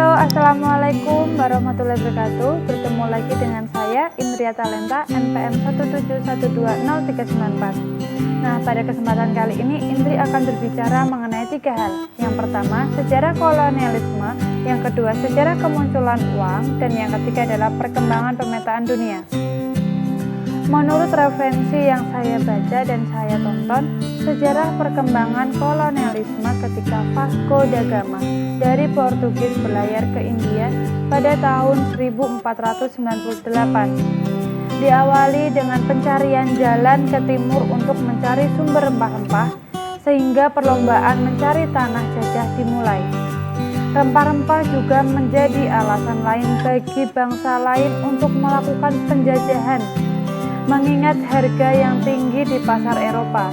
Halo, Assalamualaikum warahmatullahi wabarakatuh. Bertemu lagi dengan saya, Indria Talenta, NPM 171203994. Nah, pada kesempatan kali ini, Indri akan berbicara mengenai 3 hal. Yang pertama, sejarah kolonialisme. Yang kedua, sejarah kemunculan uang. Dan yang ketiga adalah perkembangan pemetaan dunia. Menurut referensi yang saya baca dan saya tonton, sejarah perkembangan kolonialisme ketika Vasco da Gama dari Portugis berlayar ke India pada tahun 1498. Diawali dengan pencarian jalan ke timur untuk mencari sumber rempah-rempah, sehingga perlombaan mencari tanah jajah dimulai. Rempah-rempah juga menjadi alasan lain bagi bangsa lain untuk melakukan penjajahan, mengingat harga yang tinggi di pasar Eropa.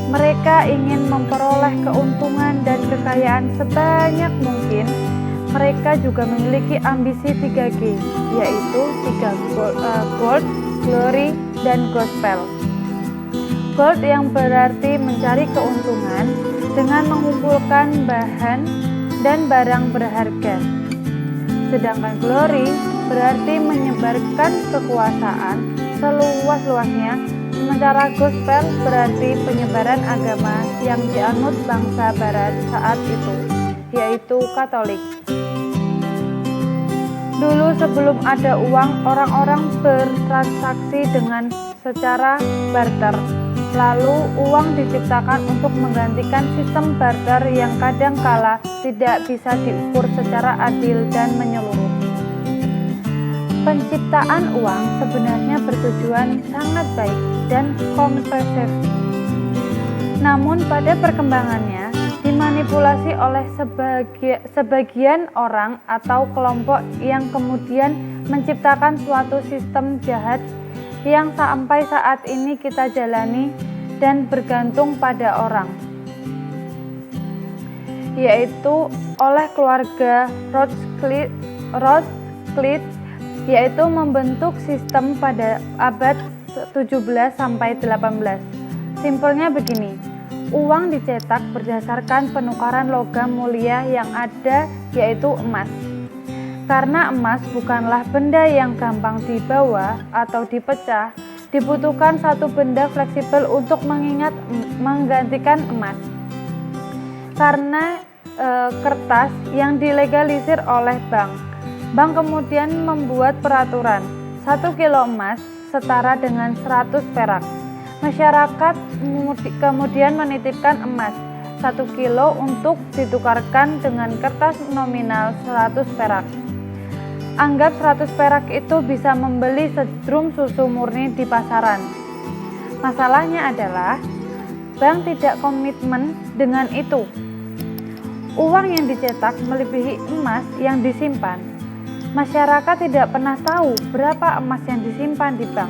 Mereka ingin memperoleh keuntungan dan kekayaan sebanyak mungkin. Mereka juga memiliki ambisi 3G, yaitu gold, glory, dan gospel. Gold yang berarti mencari keuntungan dengan mengumpulkan bahan dan barang berharga. Sedangkan glory berarti menyebarkan kekuasaan seluas-luasnya. Sementara gospel berarti penyebaran agama yang dianut bangsa barat saat itu, yaitu Katolik. Dulu sebelum ada uang, orang-orang bertransaksi dengan secara barter. Lalu uang diciptakan untuk menggantikan sistem barter yang kadangkala tidak bisa diukur secara adil dan menyeluruh. Penciptaan uang sebenarnya bertujuan sangat baik dan kompresif. Namun pada perkembangannya dimanipulasi oleh sebagian orang atau kelompok yang kemudian menciptakan suatu sistem jahat yang sampai saat ini kita jalani dan bergantung pada orang, yaitu oleh keluarga Rothschild, yaitu membentuk sistem pada abad 17 sampai 18. Simpelnya begini, uang dicetak berdasarkan penukaran logam mulia yang ada, yaitu emas. Karena emas bukanlah benda yang gampang dibawa atau dipecah, dibutuhkan satu benda fleksibel untuk menggantikan emas. Karena kertas yang dilegalisir oleh bank kemudian membuat peraturan 1 kilo emas setara dengan 100 perak. Masyarakat kemudian menitipkan emas 1 kilo untuk ditukarkan dengan kertas nominal 100 perak. Anggap 100 perak itu bisa membeli sedrum susu murni di pasaran. Masalahnya adalah bank tidak komitmen dengan itu. Uang yang dicetak melebihi emas yang disimpan. Masyarakat tidak pernah tahu berapa emas yang disimpan di bank,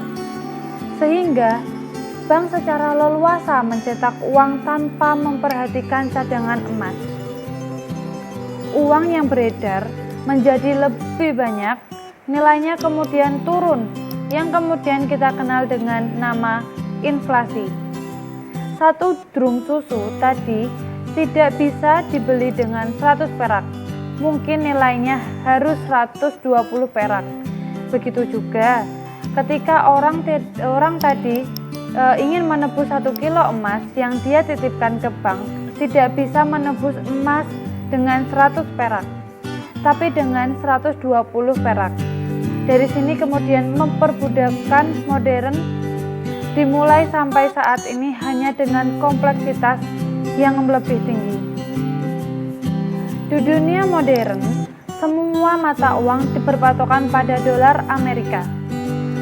sehingga bank secara leluasa mencetak uang tanpa memperhatikan cadangan emas. Uang yang beredar menjadi lebih banyak, nilainya kemudian turun, yang kemudian kita kenal dengan nama inflasi. 1 drum susu tadi tidak bisa dibeli dengan 100 perak. Mungkin nilainya harus 120 perak. Begitu juga ketika orang tadi ingin menebus 1 kilo emas yang dia titipkan ke bank, tidak bisa menebus emas dengan 100 perak, tapi dengan 120 perak. Dari sini kemudian memperbudakan modern dimulai sampai saat ini hanya dengan kompleksitas yang lebih tinggi. Di dunia modern, semua mata uang berpatokan pada dolar Amerika.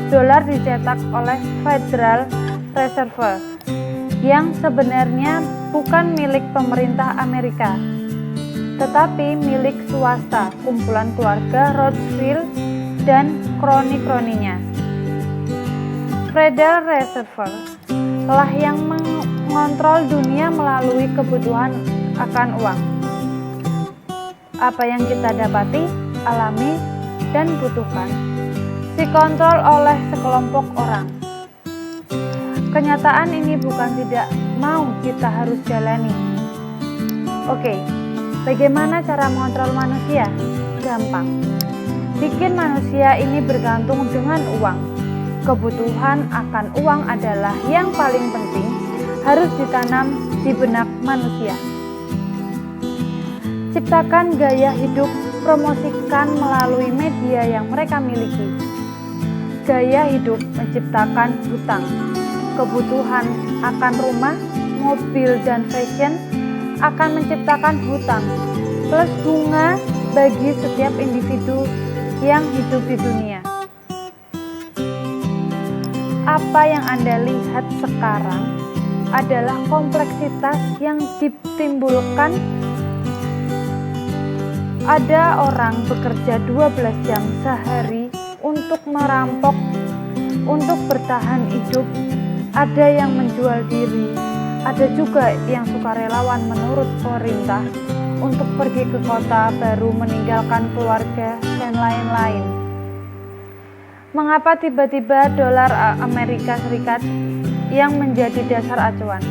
Dolar dicetak oleh Federal Reserve, yang sebenarnya bukan milik pemerintah Amerika, tetapi milik swasta, kumpulan keluarga Rothschild dan kroni-kroninya. Federal Reserve lah yang mengontrol dunia melalui kebutuhan akan uang. Apa yang kita dapati, alami, dan butuhkan dikontrol oleh sekelompok orang. Kenyataan ini bukan tidak mau kita harus jalani. Oke, Bagaimana cara mengontrol manusia? Gampang. Bikin manusia ini bergantung dengan uang. Kebutuhan akan uang adalah yang paling penting, harus ditanam di benak manusia. Ciptakan gaya hidup, promosikan melalui media yang mereka miliki. Gaya hidup menciptakan hutang. Kebutuhan akan rumah, mobil, dan fashion akan menciptakan hutang, plus bunga bagi setiap individu yang hidup di dunia. Apa yang Anda lihat sekarang adalah kompleksitas yang ditimbulkan. Ada orang bekerja 12 jam sehari untuk merampok, untuk bertahan hidup. Ada yang menjual diri, ada juga yang sukarelawan menurut pemerintah untuk pergi ke kota baru, meninggalkan keluarga, dan lain-lain. Mengapa tiba-tiba dolar Amerika Serikat yang menjadi dasar acuan?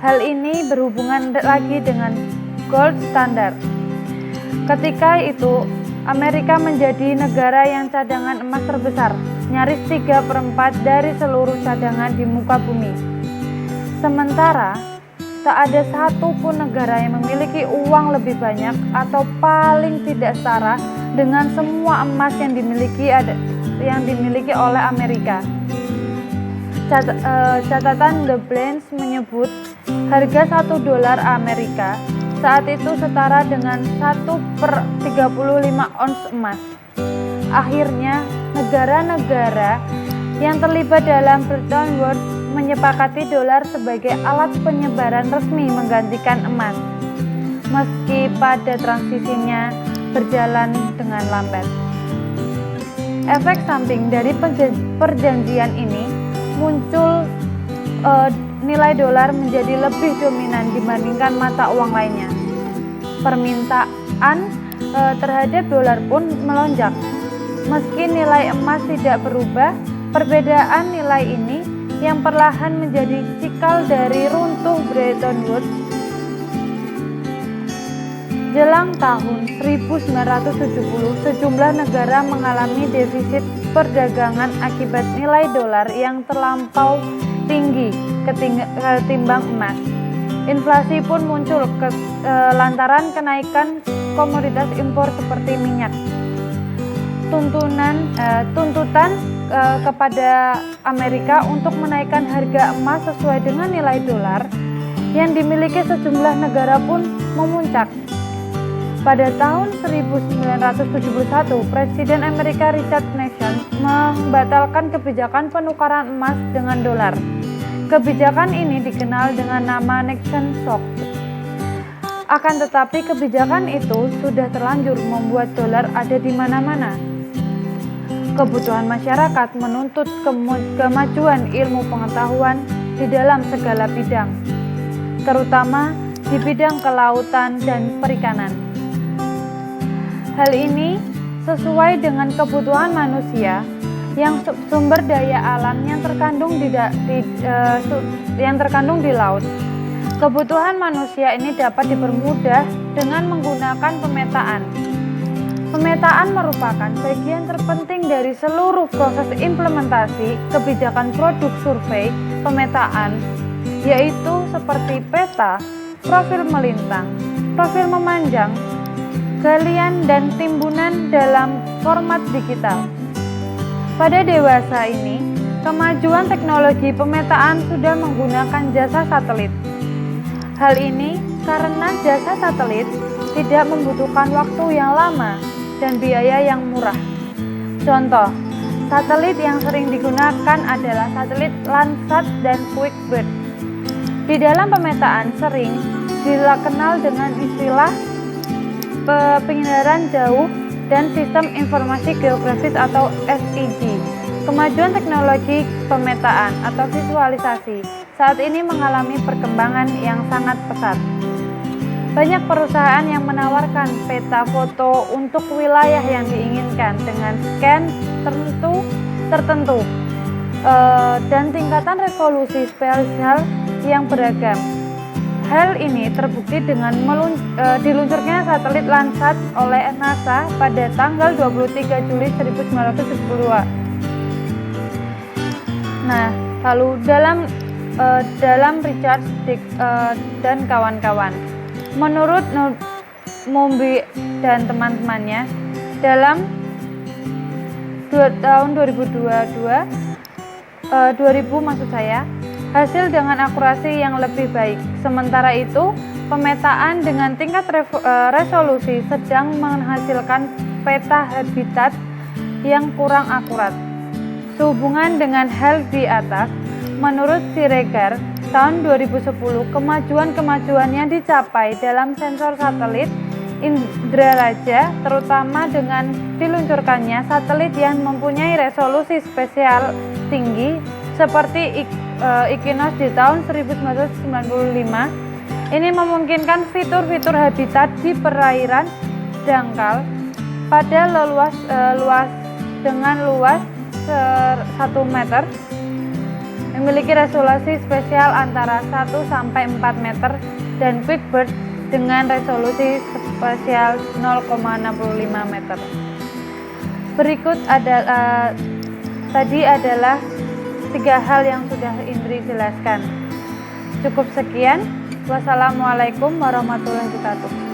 Hal ini berhubungan lagi dengan gold standard. Ketika itu, Amerika menjadi negara yang cadangan emas terbesar, nyaris 3/4 dari seluruh cadangan di muka bumi. Sementara, tak ada satupun negara yang memiliki uang lebih banyak atau paling tidak setara dengan semua emas yang dimiliki oleh Amerika. Catatan The Balance menyebut harga $1 Amerika saat itu setara dengan 1/35 ons emas. Akhirnya, negara-negara yang terlibat dalam Bretton Woods menyepakati dolar sebagai alat penyebaran resmi menggantikan emas, meski pada transisinya berjalan dengan lambat. Efek samping dari perjanjian ini muncul nilai dolar menjadi lebih dominan dibandingkan mata uang lainnya. Permintaan terhadap dolar pun melonjak. Meski nilai emas tidak berubah, perbedaan nilai ini yang perlahan menjadi cikal dari runtuh Bretton Woods. Jelang tahun 1970, sejumlah negara mengalami defisit perdagangan akibat nilai dolar yang terlampau tinggi ketimbang emas. Inflasi pun muncul lantaran kenaikan komoditas impor seperti minyak. Tuntutan kepada Amerika untuk menaikkan harga emas sesuai dengan nilai dolar yang dimiliki sejumlah negara pun memuncak. Pada tahun 1971, Presiden Amerika Richard Nixon membatalkan kebijakan penukaran emas dengan dolar. Kebijakan ini dikenal dengan nama Nixon Shock. Akan tetapi kebijakan itu sudah terlanjur membuat dolar ada di mana-mana. Kebutuhan masyarakat menuntut kemajuan ilmu pengetahuan di dalam segala bidang, terutama di bidang kelautan dan perikanan. Hal ini sesuai dengan kebutuhan manusia yang sumber daya alam yang terkandung di laut. Kebutuhan manusia ini dapat dipermudah dengan menggunakan pemetaan. Pemetaan merupakan bagian terpenting dari seluruh proses implementasi kebijakan produk survei pemetaan, yaitu seperti peta, profil melintang, profil memanjang, galian, dan timbunan dalam format digital. Pada dewasa ini, kemajuan teknologi pemetaan sudah menggunakan jasa satelit. Hal ini karena jasa satelit tidak membutuhkan waktu yang lama dan biaya yang murah. Contoh, satelit yang sering digunakan adalah satelit Landsat dan QuickBird. Di dalam pemetaan sering dikenal dengan istilah pengindaran jauh dan sistem informasi geografis atau SIG. Kemajuan teknologi pemetaan atau visualisasi saat ini mengalami perkembangan yang sangat pesat. Banyak perusahaan yang menawarkan peta foto untuk wilayah yang diinginkan dengan scan tertentu dan tingkatan resolusi spasial yang beragam. Hal ini terbukti dengan diluncurnya satelit Landsat oleh NASA pada tanggal 23 Juli 1972. Nah, lalu dalam Richard dan kawan-kawan, menurut Mumby dan teman-temannya, dalam tahun 2000 maksud saya, hasil dengan akurasi yang lebih baik. Sementara itu, pemetaan dengan tingkat resolusi sedang menghasilkan peta habitat yang kurang akurat. Sehubungan dengan hal di atas, menurut Siregar, tahun 2010 kemajuan yang dicapai dalam sensor satelit Indraraja, terutama dengan diluncurkannya satelit yang mempunyai resolusi spesial tinggi seperti Ikinos di tahun 1995, ini memungkinkan fitur-fitur habitat di perairan dangkal pada luas dengan luas 1 meter, memiliki resolusi spesial antara 1 sampai 4 meter, dan QuickBird dengan resolusi spesial 0,65 meter. Berikut tadi adalah 3 hal yang sudah Indri jelaskan. Cukup sekian. Wassalamualaikum warahmatullahi wabarakatuh.